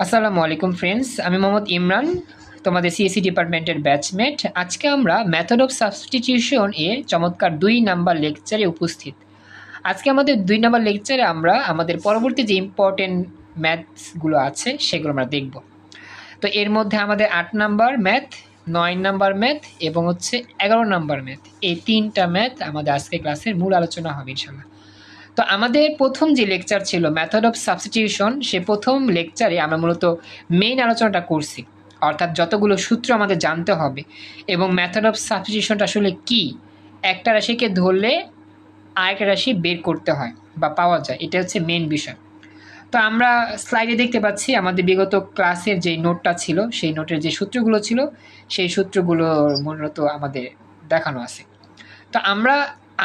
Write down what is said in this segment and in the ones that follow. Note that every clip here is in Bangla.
আসসালামু আলাইকুম ফ্রেন্ডস, আমি মোহাম্মদ ইমরান, তোমাদের সিএসসি ডিপার্টমেন্টের ব্যাচমেট। আজকে আমরা মেথড অফ সাবস্টিটিউশন এর চমৎকার 2 নাম্বার লেকচারে উপস্থিত। আজকে আমাদের 2 নাম্বার লেকচারে আমরা আমাদের পরবর্তী যে ইম্পর্টেন্ট ম্যাথসগুলো আছে সেগুলো আমরা দেখব। তো এর মধ্যে আমাদের 8 নাম্বার ম্যাথ, 9 নাম্বার ম্যাথ এবং 11 নাম্বার ম্যাথ, এই 3টা ম্যাথ আমাদের আজকে ক্লাসের মূল আলোচনা হবে ইনশাল্লাহ। তো আমাদের প্রথম যে লেকচার ছিল মেথড অফ সাবস্টিটিউশন, সে প্রথম লেকচারে আমরা মূলত মেইন আলোচনাটা করছি, অর্থাৎ যতগুলো সূত্র আমাদের জানতে হবে এবং মেথড অফ সাবস্টিটিউশনটা আসলে কি, একটা রাশিকে ধরলে আরেকটা রাশি বের করতে হয় বা পাওয়া যায়, এটা হচ্ছে মেইন বিষয়। তো আমরা স্লাইডে দেখতে পাচ্ছি আমাদের বিগত ক্লাসের যে নোটটা ছিল, সেই নোটের যে সূত্রগুলো ছিল সেই সূত্রগুলো মূলত আমাদের দেখানো আছে। তো আমরা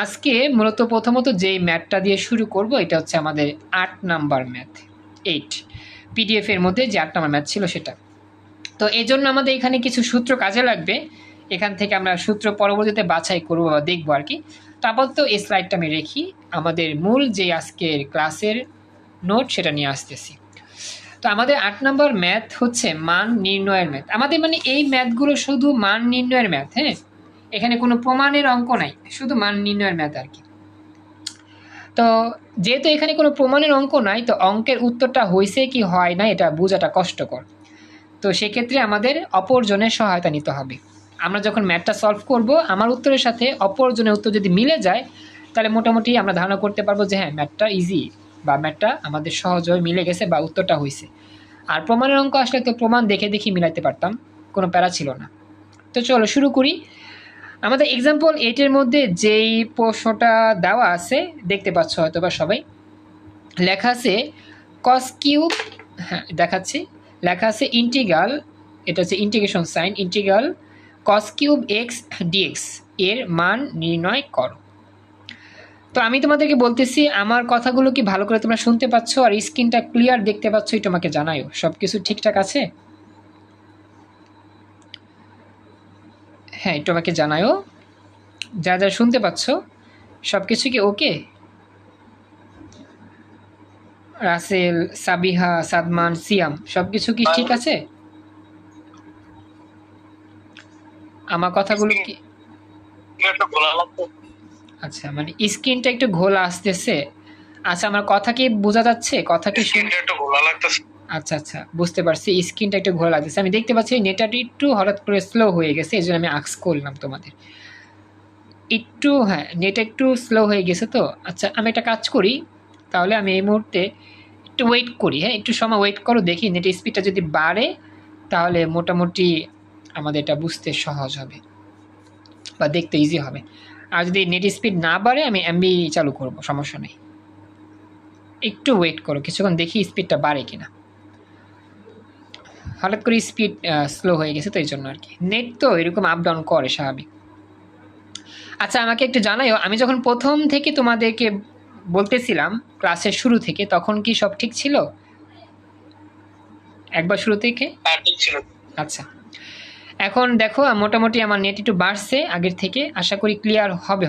আজকে মূলত প্রথমত যেই ম্যাথটা দিয়ে শুরু করব, এটা হচ্ছে আমাদের 8 নাম্বার ম্যাথ, 8 পিডিএফ এর মধ্যে যে 8 নাম্বার ম্যাথ ছিল সেটা। তো এই জন্য আমাদের এখানে কিছু সূত্র কাজে লাগবে, এখান থেকে আমরা সূত্র পরবর্তীতে বাছাই করবো বা দেখবো আর কি। তারপর তো এই স্লাইডটা আমি রেখি, আমাদের মূল যে আজকের ক্লাসের নোট সেটা নিয়ে আসতেছি। তো আমাদের 8 নাম্বার ম্যাথ হচ্ছে মান নির্ণয়ের ম্যাথ। আমাদের মানে এই ম্যাথগুলো শুধু মান নির্ণয়ের ম্যাথ, হ্যাঁ, এখানে কোনো প্রমাণের অঙ্ক নাই, শুধু মান নির্ণয়ের ম্যাথ আর কি। তো যেহেতু এখানে কোনো প্রমাণের অঙ্ক নাই, তো অঙ্কের উত্তরটা হয়েছে কি হয় না এটা বোঝাটা কষ্টকর। তো সেক্ষেত্রে আমাদের অপরজনের সহায়তা নিতে হবে। আমরা যখন ম্যাথটা সলভ করব, আমার উত্তরের সাথে অপরজনের উত্তর যদি মিলে যায়, তাহলে মোটামুটি আমরা ধারণা করতে পারবো যে হ্যাঁ, ম্যাথটা ইজি বা ম্যাথটা আমাদের সহজভাবে মিলে গেছে বা উত্তরটা হয়েছে। আর প্রমাণের অঙ্ক আসলে তো প্রমাণ দেখে দেখি মিলাইতে পারতাম, কোনো প্যারা ছিল না। তো চলো শুরু করি। আমাদের এক্সাম্পল 8-এর মধ্যে যেই প্রশ্নটা দেওয়া আছে দেখতে পাচ্ছ হয়তো বা সবাই, লেখা আছে কস কিউব, হ্যাঁ দেখাচ্ছি, লেখা আছে ইন্টিগ্রাল, এটা হচ্ছে integration sign, integral cos cube x dx এর মান নির্ণয় করো। তো আমি তোমাদেরকে বলতেছি, আমার কথাগুলো কি ভালো করে তোমরা শুনতে পাচ্ছ আর স্ক্রিনটা ক্লিয়ার দেখতে পাচ্ছ? তোমাকে জানাইও সব কিছু ঠিকঠাক আছে? হ্যাঁ, একটু আমাকে জানাইও যা যা শুনতে পাচ্ছ, সব কিছু কি ওকে? রাসেল, সাবিহা, সাদমান, সিয়াম, সব কিছু কি ঠিক আছে? আমার কথাগুলো কি আচ্ছা, মানে স্ক্রিনটা একটু ঘোলা আসতেছে। আচ্ছা, আমার কথা কি বোঝা যাচ্ছে? কথা কি আচ্ছা আচ্ছা, বুঝতে পারছি, স্ক্রিনটা একটু ঘোলা লাগতেছে। আমি দেখতে পাচ্ছি নেটটা একটু হঠাৎ করে স্লো হয়ে গেছে, এই জন্য আমি আস্ক করলাম তোমাদের একটু, হ্যাঁ নেট একটু স্লো হয়ে গেছে। তো আচ্ছা, আমি একটা কাজ করি, তাহলে আমি এই মুহূর্তে একটু ওয়েট করি, হ্যাঁ একটু সময় ওয়েট করো, দেখি নেট স্পিডটা যদি বাড়ে তাহলে মোটামুটি আমাদের এটা বুঝতে সহজ হবে বা দেখতে ইজি হবে। আর যদি নেট স্পিড না বাড়ে আমি এমবি চালু করব, সমস্যা নেই। একটু ওয়েট করো কিছুক্ষণ, দেখি স্পিডটা বাড়ে কিনা। হঠাৎ করে স্পিড স্লো হয়ে গেছে তো এই জন্য আর কি, নেট তো এরকম আপ ডাউন করে স্বাভাবিক। আচ্ছা, আমাকে একটু জানাইও, আমি যখন প্রথম থেকে তোমাদেরকে বলতেছিলাম ক্লাসের শুরু থেকে, তখন কি সব ঠিক ছিল? একবার শুরু থেকে ঠিক ছিল। আচ্ছা, এখন দেখো মোটামুটি আমার নেট একটু বাড়ছে আগের থেকে, আশা করি ক্লিয়ার হবে।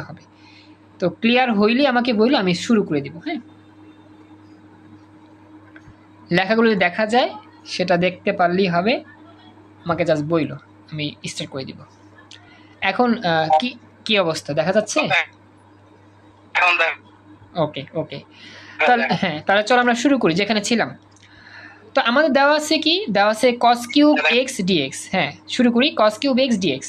তো ক্লিয়ার হইলে আমাকে বললো, আমি শুরু করে দিব। হ্যাঁ, লেখাগুলো যদি দেখা যায় সেটা দেখতে পারলেই হবে, আমাকে জাস্ট বইলো, আমি স্টার্ট করে দিব। এখন কি কি অবস্থা দেখা যাচ্ছে? ওকে ওকে, তাহলে হ্যাঁ, তাহলে চলো আমরা শুরু করি যেখানে ছিলাম। তো আমাদের দেওয়া আছে কি, দেওয়া আছে cos কিউব এক্স ডিএক্স। হ্যাঁ, শুরু করি cos কিউব এক্স ডিএক্স।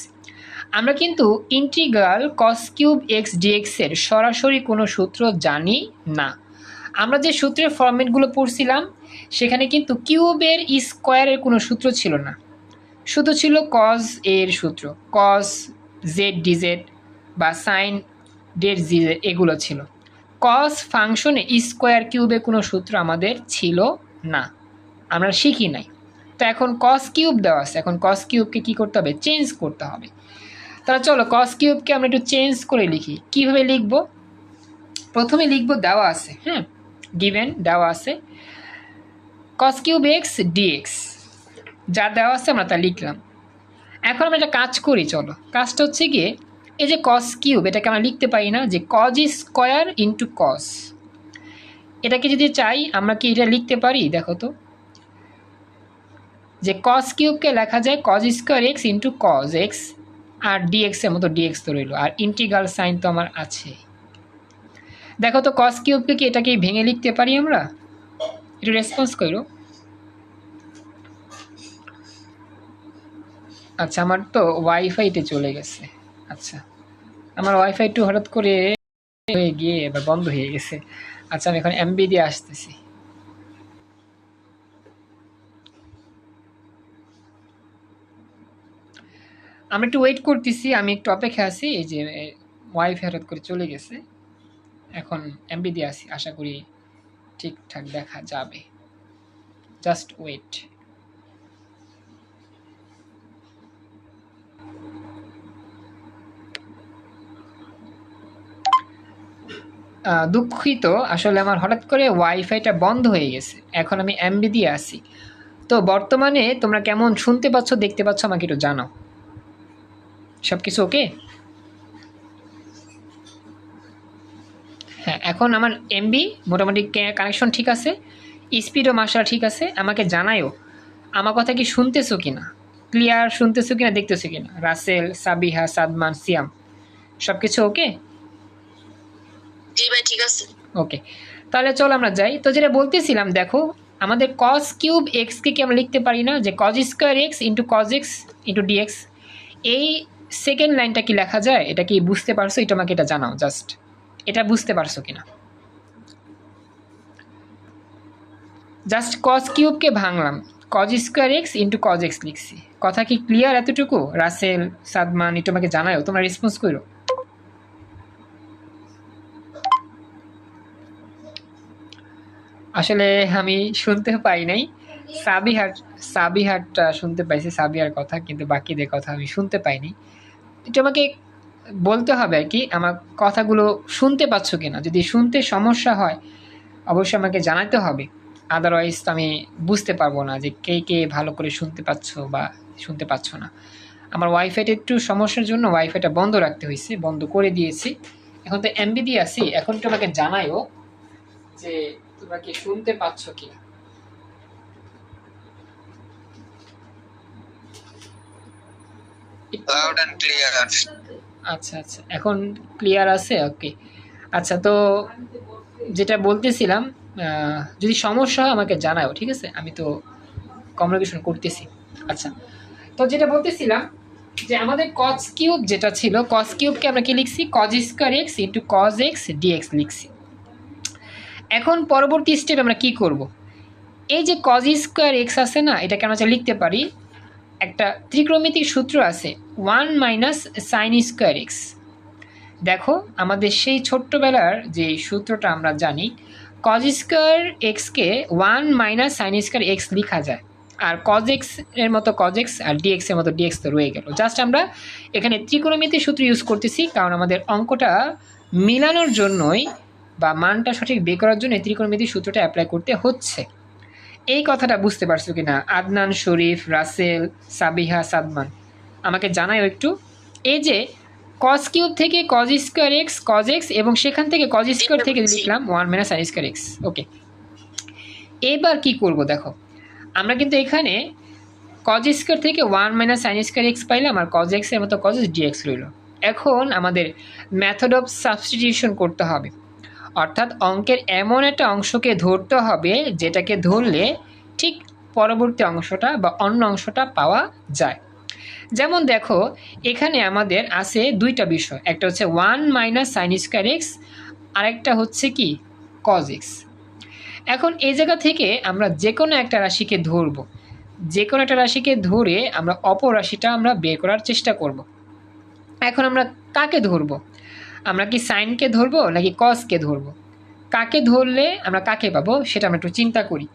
আমরা কিন্তু integral cos cube x dx এর সরাসরি কোনো সূত্র জানি না। আমরা যে সূত্রের ফরম্যাটগুলো পড়ছিলাম সেখানে কিন্তু কিউবের স্কোয়ারের কোনো সূত্র ছিল না, শুধু ছিল cos এর সূত্র, cos জেড ডিজেড বা সাইন ডেড জিজেড, এগুলো ছিল। cos ফাংশনে স্কোয়ার কিউবে কোনো সূত্র আমাদের ছিল না, আমরা শিখি নাই। তো এখন cos কিউব দেওয়া আছে, এখন cos কিউবকে কী করতে হবে? চেঞ্জ করতে হবে। তাহলে চলো cos কিউবকে আমরা একটু চেঞ্জ করে লিখি। কিভাবে লিখব? প্রথমে লিখব, দেওয়া আছে, হ্যাঁ গিভেন দেওয়া আছে cos কিউব এক্স ডিএক্স, যা দেওয়া আছে আমরা তা লিখলাম। এখন আমরা একটা কাজ করি, চলো কাজটা হচ্ছে গিয়ে, এই যে cos কিউব, এটাকে আমরা লিখতে পারি না যে cos স্কোয়ার ইন্টু cos, এটাকে যদি চাই আমরা কি এটা লিখতে পারি? দেখো তো, যে কস কিউবকে লেখা যায় cos square x into cos x, আর ডিএক্সের মতো ডিএক্স তো রইল, আর ইন্টিগ্রাল সাইন তো আমার আছে। দেখো তো কস কিউবকে কি এটাকে ভেঙে লিখতে পারি আমরা? একটু রেসপন্স করো। আচ্ছা, আমার তো ওয়াইফাইতে চলে গেছে। আচ্ছা, আমার ওয়াইফাই একটু হঠাৎ করে হয়ে গিয়ে এবার বন্ধ হয়ে গেছে। আচ্ছা, আমি এখন এমবি দিয়ে আসতেছি। আমি একটু ওয়েট করতেছি, আমি একটু অপেক্ষা আছি। এই যে ওয়াইফাই হঠাৎ করে চলে গেছে, এখন এমবি দিয়ে আসি, আশা করি ঠিকঠাক দেখা যাবে। Just wait. দুঃখিত, আসলে আমার হঠাৎ করে ওয়াইফাইটা বন্ধ হয়ে গেছে, এখন আমি এমবি দিয়ে আসি। তো বর্তমানে তোমরা কেমন শুনতে পাচ্ছ, দেখতে পাচ্ছ, আমাকে একটু জানাও। সব কিছু ওকে? হ্যাঁ, এখন আমার এমবি মোটামুটি কানেকশন ঠিক আছে, স্পিডও মার্শাল ঠিক আছে। আমাকে জানায়ও আমার কথা কি শুনতেছো কিনা, ক্লিয়ার শুনতেছো কিনা, দেখতেছো কিনা। রাসেল, সাবিহা, সাদমান, সিয়াম, সব কিছু ওকে? জি ভাই, ঠিক আছে। ওকে, তাহলে চলো আমরা যাই। তো যেটা বলতেছিলাম, দেখো আমাদের কস কিউব এক্সকে কি আমরা লিখতে পারি না যে cos square x into cos x into dx? এই সেকেন্ড লাইনটা কি লেখা যায়? এটা কি বুঝতে পারছো? এটা আমাকে এটা জানাও, জাস্ট এটা বুঝতে পারছো কিনা। জাস্ট কজ কিউবকে ভাঙলাম, cos square x into cos x লিখছি। কথা কি ক্লিয়ার এতটুকু? রাসেল, সাদমান, এটা আমাকে জানাও, তোমরা রেসপন্স করো। আসলে আমি শুনতে পাই নাই, সাবিহারটা শুনতে পাইছি, সাবিহার কথা, কিন্তু বাকিদের কথা আমি শুনতে পাইনি। এটা আমাকে বলতে হবে আর কি, আমার কথাগুলো শুনতে পাচ্ছ কিনা। যদি শুনতে সমস্যা হয় অবশ্যই আমাকে জানাতে হবে, আদারওয়াইজ আমি বুঝতে পারবো না যে কে কে ভালো করে শুনতে পাচ্ছ বা শুনতে পাচ্ছ না। আমার ওয়াইফাইটা একটু সমস্যার জন্য ওয়াইফাইটা বন্ধ রাখতে হয়েছে, বন্ধ করে দিয়েছি। এখন তো এমবি দিয়ে আসি, এখন তো আমাকে জানাইও যে তোমরা কি শুনতে পাচ্ছ কিনা। Loud and clear. আচ্ছা আচ্ছা, এখন ক্লিয়ার আছে, ওকে। আচ্ছা, তো যেটা বলতেছিলাম, যদি সমস্যা হয় আমাকে জানাও, ঠিক আছে? আমি তো কমিউনিকেশন করতেছি। আচ্ছা, তো যেটা বলতেছিলাম যে আমাদের কজ কিউব যেটা ছিল, কজ কিউবকে আমরা কি লিখছি? Cos square x into cos x dx লিখছি। এখন পরবর্তী স্টেপ আমরা কি করব? এই যে কজ স্কোয়ার এক্স আছে না, এটাকে আমরা লিখতে পারি, একটা ত্রিকোণমিতিক সূত্র আছে, 1 মাইনাস সাইন স্কোয়ার এক্স। দেখো আমাদের সেই ছোট্টবেলার যে সূত্রটা আমরা জানি, কজ স্কোয়ার এক্সকে 1 মাইনাস সাইন স্কোয়ার এক্স লেখা যায়, আর কজ এক্স এর মতো কজ এক্স আর ডিএক্স এর মতো ডিএক্স তো রয়ে গেল। জাস্ট আমরা এখানে ত্রিকোণমিতিক সূত্র ইউজ করতেছি, কারণ আমাদের অঙ্কটা মিলানোর জন্যই বা মানটা সঠিক বের করার জন্য ত্রিকোণমিতিক সূত্রটা অ্যাপ্লাই করতে হচ্ছে। এই কথাটা বুঝতে পারছো কি না? আদনান, শরীফ, রাসেল, সাবিহা, সাদমান, আমাকে জানাও একটু। এই যে কজ কিউব থেকে cos square x, cos x, এবং সেখান থেকে কজ স্কোয়ার থেকে লিখলাম 1 minus sine square x. Okay, এবার কি করব? দেখো আমরা কিন্তু এখানে কজ স্কোয়ার থেকে 1 মাইনাস সাইন স্কোয়ার এক্স পাইলাম, আর কজ এক্স এর মতো কজ ডিএক্স রইল। এখন আমাদের মেথড অফ সাবস্টিটিউশন করতে হবে, অর্থাৎ অঙ্কের এমন একটা অংশকে ধরতে হবে যেটাকে ধরলে ঠিক পরবর্তী অংশটা বা অন্য অংশটা পাওয়া যায়। যেমন দেখো এখানে আমাদের আছে দুইটা বিষয়, একটা হচ্ছে 1 মাইনাস সাইন স্কোয়ার এক্স, আরেকটা হচ্ছে কি কজ এক্স। এখন এই জায়গা থেকে আমরা যে কোনো একটা রাশিকে ধরব, যে কোনো একটা রাশিকে ধরে আমরা অপর রাশিটা আমরা বের করার চেষ্টা করব। এখন আমরা কাকে ধরব? আমরা কি সাইনকে ধরবো নাকি কজকে ধরবো? কাকে ধরলে আমরা কাকে পাবো সেটা আমরা একটু চিন্তা করি।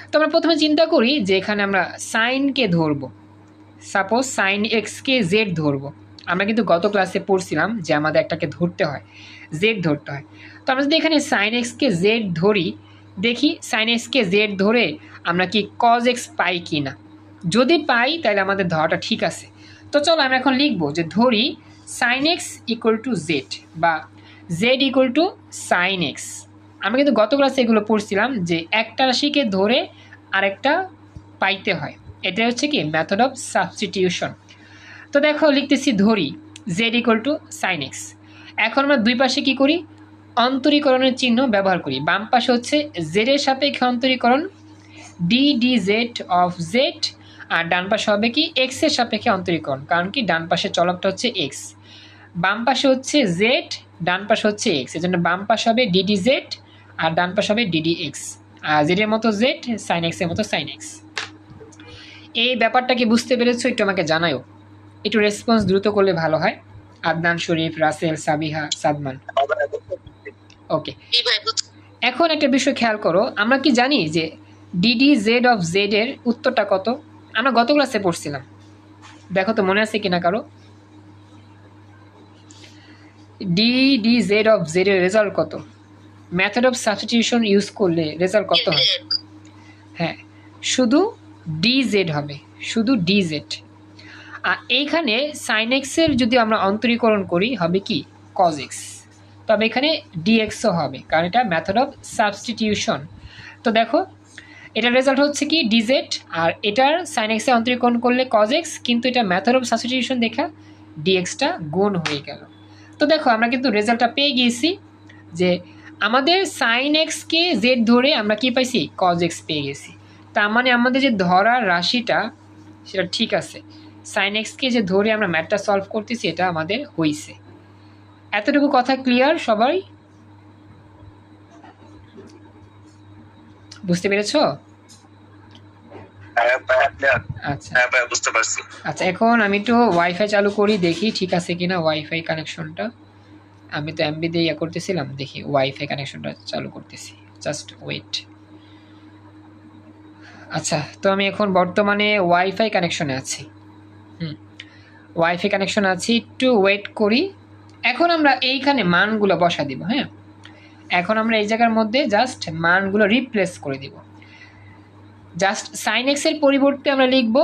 তো আমরা প্রথমে চিন্তা করি যে এখানে আমরা সাইনকে ধরবো, সাপোজ সাইন এক্সকে জেড ধরবো। আমরা কিন্তু গত ক্লাসে পড়ছিলাম যে আমাদের একটাকে ধরতে হয়, জেড ধরতে হয়। তো আমরা যদি এখানে সাইন এক্সকে জেড ধরি, দেখি সাইন এক্সকে জেড ধরে আমরা কি কজ এক্স পাই কি না। যদি পাই তাহলে আমাদের ধরাটা ঠিক আছে। তো চলো আমরা এখন লিখবো যে ধরি sine x equal to z বা z equal to sine x. আমরা কিন্তু গত ক্লাসে এগুলো পড়ছিলাম যে একটা রাশিকে ধরে আরেকটা পাইতে হয়। এটা হচ্ছে কি মেথড অফ সাবস্টিটিউশন। তো দেখো লিখতেছি ধরি z equal to sine x. এখন আমরা দুই পাশে কি করি, অন্তরীকরণের চিহ্ন ব্যবহার করি। বাম পাশে হচ্ছে জেড এর সাপেক্ষে অন্তরীকরণ D D Z of Z, আর ডান পাশে হবে কি এক্স এর সাপেক্ষে অন্তরীকরণ, কারণ কি ডান পাশে চলকটা হচ্ছে এক্স, বাম পাশে হচ্ছে জেড, ডান পাশে হচ্ছে এক্স, এজন্য বাম পাশে হবে ডিডি জেড আর ডান পাশে হবে ডিডি এক্স। আর জেড এর মতো জেড, সাইন এক্স এর মতো সাইন এক্স। এই ব্যাপারটা কি বুঝতে পেরেছো? একটু আমাকে জানাও, একটু রেসপন্স দ্রুত করলে ভালো হয়। আদনান, শরীফ, রাসেল, সাবিহা, সাদমান। ওকে, এখন একটা বিষয় খেয়াল করো, আমরা কি জানি যে ডিডি জেড অফ জেড এর উত্তরটা কত? আমরা গত ক্লাসে পড়ছিলাম, দেখো তো মনে আছে কিনা কারো? ডিডি জেড অফ জেড এর রেজাল্ট কত? মেথড অফ সাবস্টিটিউশন ইউজ করলে রেজাল্ট কত হয়? হ্যাঁ, শুধু ডি জেড হবে, শুধু ডি জেড। আর এইখানে সাইন এক্সের যদি আমরা অন্তরীকরণ করি হবে কি কজ এক্স, তবে এখানে ডিএক্সও হবে, কারণ এটা মেথড অফ সাবস্টিটিউশন। তো দেখো এটার রেজাল্ট হচ্ছে কি ডিজেড, আর এটার সাইন এক্সে অন্তরীকরণ করলে কজ এক্স, কিন্তু এটা মেথড অফ সাবস্টিটিউশন দেখা ডিএক্সটা গুণ হয়ে গেল। তো দেখো আমরা কিন্তু রেজাল্টটা পেয়ে গিয়েছি যে আমাদের সাইন এক্সকে জেড ধরে আমরা কি পাইছি কজ এক্স পেয়ে গেছি। তার মানে আমাদের যে ধরার রাশিটা সেটা ঠিক আছে, সাইন এক্সকে যে ধরে আমরা ম্যাথটা সলভ করতেছি এটা আমাদের হইছে। এতটুকু কথা ক্লিয়ার সবাই? বুঝতে পেরেছো? আচ্ছা বুঝতে পারছি। আচ্ছা, এখন আমি একটু ওয়াইফাই চালু করি, দেখি ঠিক আছে কিনা ওয়াইফাই কানেকশনটা। আমি তো এমবি দিয়ে করতেছিলাম, দেখি ওয়াইফাই কানেকশনটা চালু করতেছি, জাস্ট ওয়েট। আচ্ছা, তো আমি এখন বর্তমানে ওয়াইফাই কানেকশনে আছি। ওয়াইফাই কানেকশন আছি, একটু ওয়েট করি। এখন আমরা এইখানে মানগুলো বসা দিব। হ্যাঁ, এখন আমরা এই জায়গার মধ্যে জাস্ট মানগুলো রিপ্লেস করে দিব। জাস্ট সাইন এক্স এর পরিবর্তে আমরা লিখব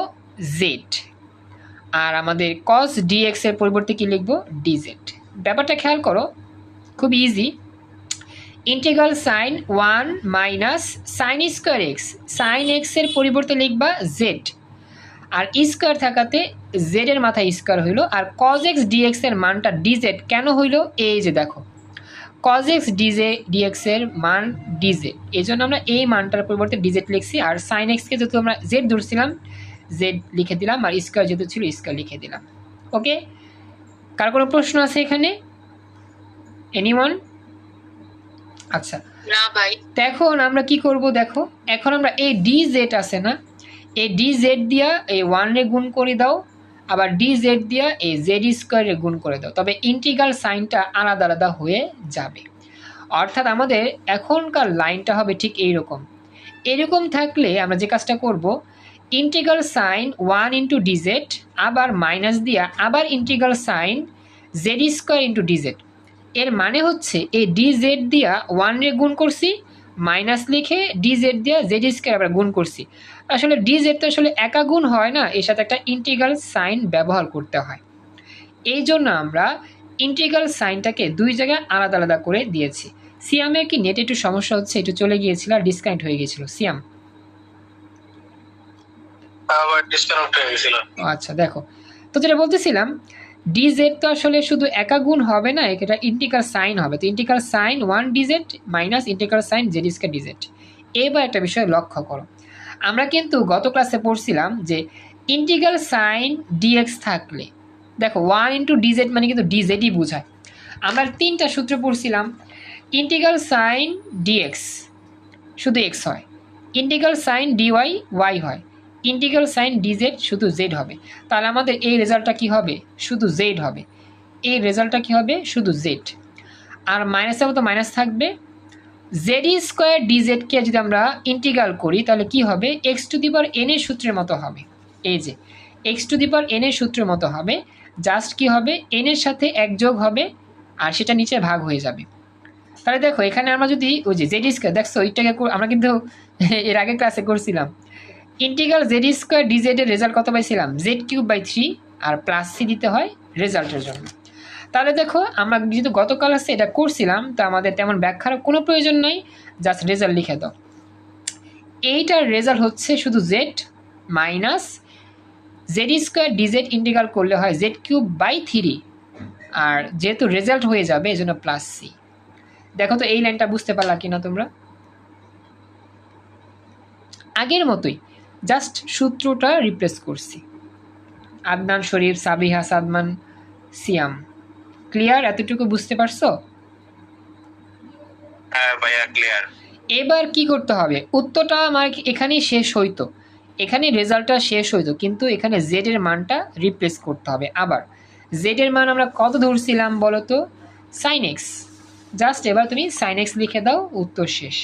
জেড, আর আমাদের কস ডিএক্স এর পরিবর্তে কি লিখব ডিজেড। ব্যাপারটা খেয়াল করো, খুব easy. Integral sign 1 minus sine square x, sine x এর পরিবর্তে লিখবা জেড, আর স্কোয়ার থাকাতে জেড এর মাথায় স্কোয়ার হইল, আর কজ এক্স ডিএক্স এর মানটা ডিজেড কেন হইল? এই যে দেখো কজ এক্স ডিএক্স এর মান ডিজেড, এই জন্য আমরা এই মানটার পরিবর্তে ডিজেড লিখছি। আর সাইন এক্সকে যেহেতু আমরা জেড ধরছিলাম জেড লিখে দিলাম, আর স্কোয়ার যেহেতু ছিল স্কোয়ার লিখে দিলাম। ওকে, কার কোনো প্রশ্ন আছে এখানে? এনিওয়ান? আচ্ছা না ভাই। এখন আমরা কি করব দেখো, এখন আমরা এই ডি জেড আছে না, এই ডি জেড দিয়া এই 1 রে গুণ করে দাও, আবার ডি জেড দিয়া এই জেড স্কোয়ারে গুণ করে দাও, তবে ইন্টিগ্রাল সাইনটা আলাদা আলাদা হয়ে যাবে। অর্থাৎ আমাদের এখনকার লাইনটা হবে ঠিক এইরকম। এরকম থাকলে আমরা যে কাজটা করব, ইন্টিগ্রাল সাইন 1 ইন্টু ডিজেড, আবার মাইনাস দিয়া আবার integral sign z square into dz. এর মানে হচ্ছে এই ডি জেড দিয়া 1 রে গুণ করছি, মাইনাস লিখে ডি জেড দিয়া জেড স্কোয়ার আবার গুণ করছি। আসলে ডি জেড তো আসলে একা গুণ হয় না, এর সাথে একটা ইন্টিগ্রাল সাইন ব্যবহার করতে হয়। এই জন্য আমরা ইন্টিগ্রাল সাইনটাকে দুই জায়গায় আলাদা আলাদা করে দিয়েছি। সিয়ামের কি নেটে একটু সমস্যা হচ্ছে, একটু চলে গিয়েছিল আর ডিসকানেক্ট হয়ে গিয়েছিল। সিয়াম আবার ডিসকানেক্ট হয়ে গেছিল। আচ্ছা দেখো, তো যেটা বলতেছিলাম ডি জেড তো আসলে শুধু একা গুণ হবে না, এটা ইন্টিগ্রাল সাইন হবে। তো integral sign 1 dz minus integral sign z square dz. এবার একটা বিষয় লক্ষ্য করো, আমরা কিন্তু গত ক্লাসে পড়ছিলাম যে ইন্টিগ্রাল সাইন ডিএক্স থাকলে দেখো 1 ইন্টু ডিজেড মানে কিন্তু ডিজেডই বোঝায়। আমরা 3টা সূত্র পড়ছিলাম, ইন্টিগ্রাল সাইন ডিএক্স শুধু এক্স হয়, ইন্টিগ্রাল সাইন ডিওয়াই ওয়াই হয়, ইন্টিগ্রাল সাইন ডিজেড শুধু জেড হবে। তাহলে আমাদের এই রেজাল্টটা কি হবে? শুধু জেড হবে। এই রেজাল্টটা কি হবে? শুধু জেড। আর মাইনাসের মতো মাইনাস থাকবে, জেড স্কোয়ার ডিজেডকে যদি আমরা ইন্টিগ্রাল করি তাহলে কি হবে? X two the power N এর সূত্রের মতো হবে। এই যে x two the power N এর সূত্রের মতো হবে, জাস্ট কি হবে এন এর সাথে এক যোগ হবে আর সেটা নিচে ভাগ হয়ে যাবে। তাহলে দেখো এখানে আমরা যদি ওই যে জেড স্কোয়ার, দেখছো ওইটাকে আমরা কিন্তু এর আগে ক্লাসে করছিলাম, ইন্টিগ্রাল জেড স্কোয়ার ডিজেড এর রেজাল্ট কত পাইছিলাম? জেড কিউব বাই 3 আর প্লাস সি দিতে হয় রেজাল্টের জন্য। তাহলে দেখো আমরা যেহেতু গত ক্লাসে এটা করছিলাম, তো আমাদের তেমন ব্যাখ্যার কোনো প্রয়োজন নাই, জাস্ট রেজাল্ট লিখে দাও। এইটার রেজাল্ট হচ্ছে শুধু Z, minus Z square DZ integral করলে হয় জেড কিউব বাই 3, আর যেহেতু রেজাল্ট হয়ে যাবে এই জন্য প্লাস সি। দেখো তো এই লাইনটা বুঝতে পারলা কিনা তোমরা? আগের মতোই জাস্ট সূত্রটা রিপ্লেস করছি। আদনান শরীফ, সাবিহা, সাদমান, সিয়াম, ক্লিয়ার? এতটুকু বুঝতে পারছো? হ্যাঁ ভাইয়া ক্লিয়ার। এবার কি করতে হবে, উত্তরটা আমার এখানেই শেষ হইতো, এখানে রেজাল্টটা শেষ হইতো, কিন্তু এখানে জেড এর মানটা রিপ্লেস করতে হবে। আবার জেড এর মান আমরা কত ধরছিলাম বলো তো? Sine x. জাস্ট এবার তুমি সাইন এক্স লিখে দাও, উত্তর শেষ।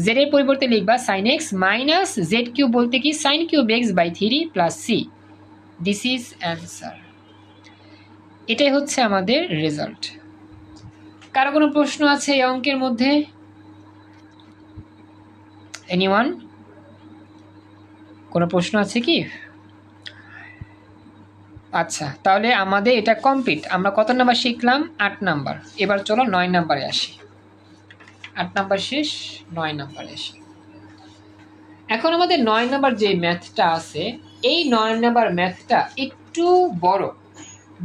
জেড এর পরিবর্তে লিখবা sine x minus z cube বলতে কি sine cube x by 3 plus c. This is answer. এটাই হচ্ছে আমাদের রেজাল্ট। কারো কোনো প্রশ্ন আছে এই অঙ্কের মধ্যে? এনিওয়ান? কোনো প্রশ্ন আছে কি? আচ্ছা, তাহলে আমাদের এটা কমপ্লিট। আমরা কত নাম্বার শিখলাম? 8 নাম্বার। এবার চলো 9 নাম্বারে আসি। 8 নাম্বার শেষ, 9 নাম্বারে আসি। এখন আমাদের 9 নাম্বার যে ম্যাথটা আছে, এই 9 নাম্বার ম্যাথটা একটু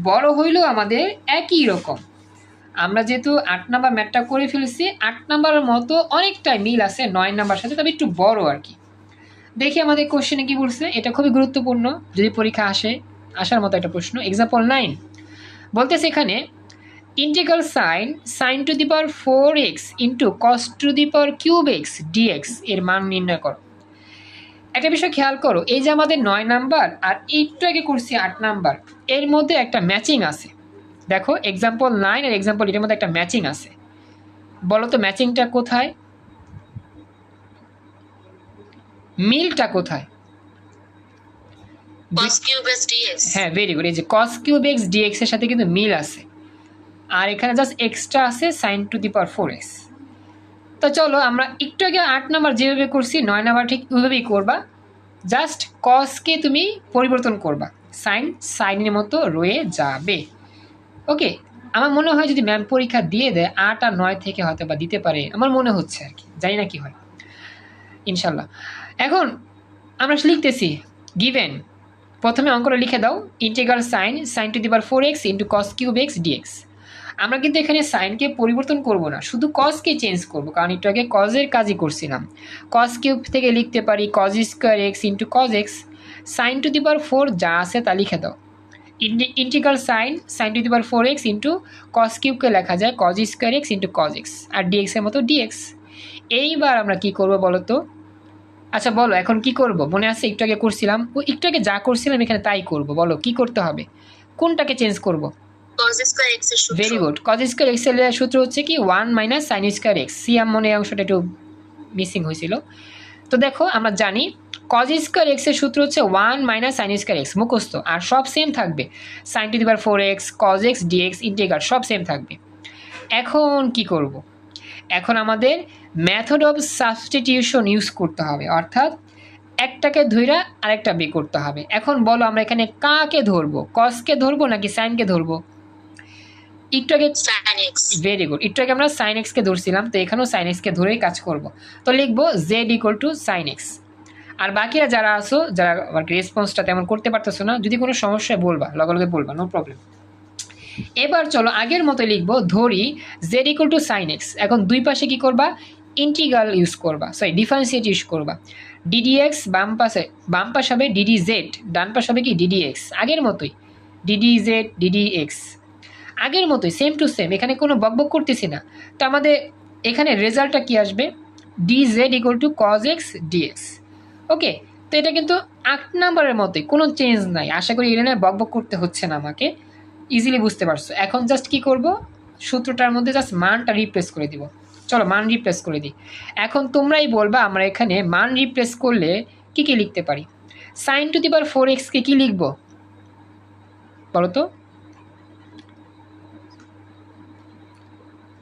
বড় হইলেও আমাদের একই রকম। আমরা যেহেতু 8 নাম্বার ম্যাথটা করে ফেলছি, 8 নাম্বারের মতো অনেকটাই মিল আছে 9 নাম্বার সাথে, তবে একটু বড় আর কি। দেখি আমাদের কোশ্চেনে কি বলছে। এটা খুবই গুরুত্বপূর্ণ, যদি পরীক্ষা আসার মতো একটা প্রশ্ন। এক্সাম্পল 9 বলতেছে এখানে integral sine to the power 4x into cos to the power cube x dx এর মান নির্ণয় করো। একটা বিষয় খেয়াল করো, এই যে আমাদের 9 নাম্বার আর একটু আগে করছি 8 নাম্বার, এর মধ্যে একটা ম্যাচিং আছে। দেখো এক্সাম্পল 9 আর এক্সাম্পল এর মধ্যে একটা ম্যাচিং আছে। বলো তো ম্যাচিংটা কোথায়, মিলটা কোথায়? cos cube x dx হ্যাঁ, ভেরি গুড। এই যে cos কিউব এক্স ডিএক্স এর সাথে কিন্তু মিল আছে, আর এখানে জাস্ট এক্সট্রা আছে sin two the power 4x। তো চলো আমরা একটু আগে 8 নাম্বার যেভাবে করছি 9 নাম্বার ঠিক ওইভাবেই করবা। জাস্ট কসকে তুমি পরিবর্তন করবা, সাইনের মতো রয়ে যাবে। ওকে, আমার মনে হয় যদি ম্যাম পরীক্ষা দিয়ে দেয় 8 আর 9 থেকে হয়তো বা দিতে পারে, আমার মনে হচ্ছে আর কি, জানি না কি হয়, ইনশাল্লাহ। এখন আমরা লিখতেছি গিভেন, প্রথমে অঙ্কটা লিখে দাও integral sine to the power 4x into cos cube x dx. আমরা কিন্তু এখানে সাইনকে পরিবর্তন করব না, শুধু কসকে চেঞ্জ করব, কারণ একটু আগে কজের কাজই করছিলাম। কস কিউব থেকে লিখতে পারি cos square x into cos x. Sine to the power 4 যা আছে তা লিখে দাও। Integral sine to the power 4x into cos কিউবকে লেখা যায় cos square x into cos x, আর ডিএক্সের মতো ডিএক্স। এইবার আমরা কি করব বলো তো? আচ্ছা বলো এখন কি করব? মনে আছে একটু আগে করছিলাম, ও একটু আগে যা করছিলাম এখানে তাই করব। বলো কি করতে হবে, কোনটাকে চেঞ্জ করব? cos square x এর সূত্র। Very good. Cause square x এর সূত্র হচ্ছে কি 1 মাইনাস সাইন স্কোয়ার এক্স। সিয়াম মনে অংশটা একটু মিসিং হয়েছিল। তো দেখো আমরা জানি কজ স্কোয়ার এক্স এর সূত্র হচ্ছে 1 মাইনাস সাইন স্কোয়ার এক্স, মুখস্থ। আর সব সেম থাকবে, sine to the power 4x cos x dx integral সব সেম থাকবে। এখন কি করব? এখন আমাদের মেথড অফ সাবস্টিটিউশন ইউজ করতে হবে, অর্থাৎ একটাকে ধইরা আরেকটা বের করতে হবে। এখন বলো আমরা এখানে কাকে ধরবো, কসকে ধরবো নাকি সাইনকে ধরবো? একটু আগে sin x ভেরি গুড, একটু আগে আমরা সাইন এক্সকে ধরছিলাম, তো এখানেও সাইন এক্সকে ধরেই কাজ করব। তো লিখবো z equal to sine x. আর বাকিরা যারা আসো, যারা আর কি রেসপন্সটা তেমন করতে পারতেছো না, যদি কোনো সমস্যায় বলবা, লগে লগে বলবা, নো প্রবলেম। এবার চলো আগের মতো লিখবো, ধরি z equal to sine x. এখন দুই পাশে কি করবা? ইন্টিগ্রাল ইউজ করবা, সরি ডিফারেন্সিয়েট ইউজ করবা। ডিডিএক্স বাম পাশ হবে ডিডি জেড, ডান পাশ হবে কি ডিডি এক্স, আগের মতোই ডিডি জেড ডিডি এক্স, আগের মতোই সেম টু সেম, এখানে কোনো বকবক করতেছি না। তো আমাদের এখানে রেজাল্টটা কি আসবে? D z equal to cos x dx. Okay, তো এটা কিন্তু 8 নাম্বারের মতোই, কোনো চেঞ্জ নাই। আশা করি এটা নিয়ে বকবক করতে হচ্ছে না আমাকে, ইজিলি বুঝতে পারছো। এখন জাস্ট কি করব, সূত্রটার মধ্যে জাস্ট মানটা রিপ্লেস করে দিব। চলো মান রিপ্লেস করে দিই। এখন তোমরাই বলবা আমরা এখানে মান রিপ্লেস করলে কি কি লিখতে পারি। Sign to the power 4x কে কি লিখব বলো তো?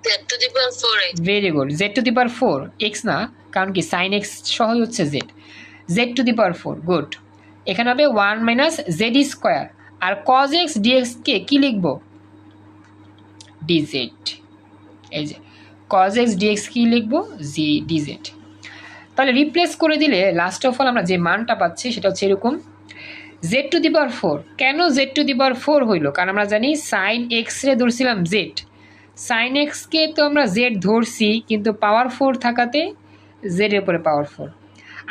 z to the power 4x very good, Z to the power 4 x না, কারণ কি সাইন এক্স সহই হচ্ছে Z to the power 4। Good, এখানে হবে 1 মাইনাস জেড স্কোয়ার, আর কজ এক্স ডিএক্স কে কি লিখব? ডিজেড। এই যে কজ এক্স ডিএক্স কি লিখব? ডিজেড। তাহলে রিপ্লেস করে দিলে লাস্ট অফ অল আমরা যে মানটা পাচ্ছি সেটা হচ্ছে এরকম জেড টু দি পাওয়ার 4। কেন জেড টু দি পাওয়ার 4 হইল? কারণ আমরা জানি সাইন এক্স রে ধরছিলাম জেড, সাইন এক্সকে তো আমরা জেড ধরছি, কিন্তু পাওয়ার 4 থাকাতে জেড এর উপরে পাওয়ার 4।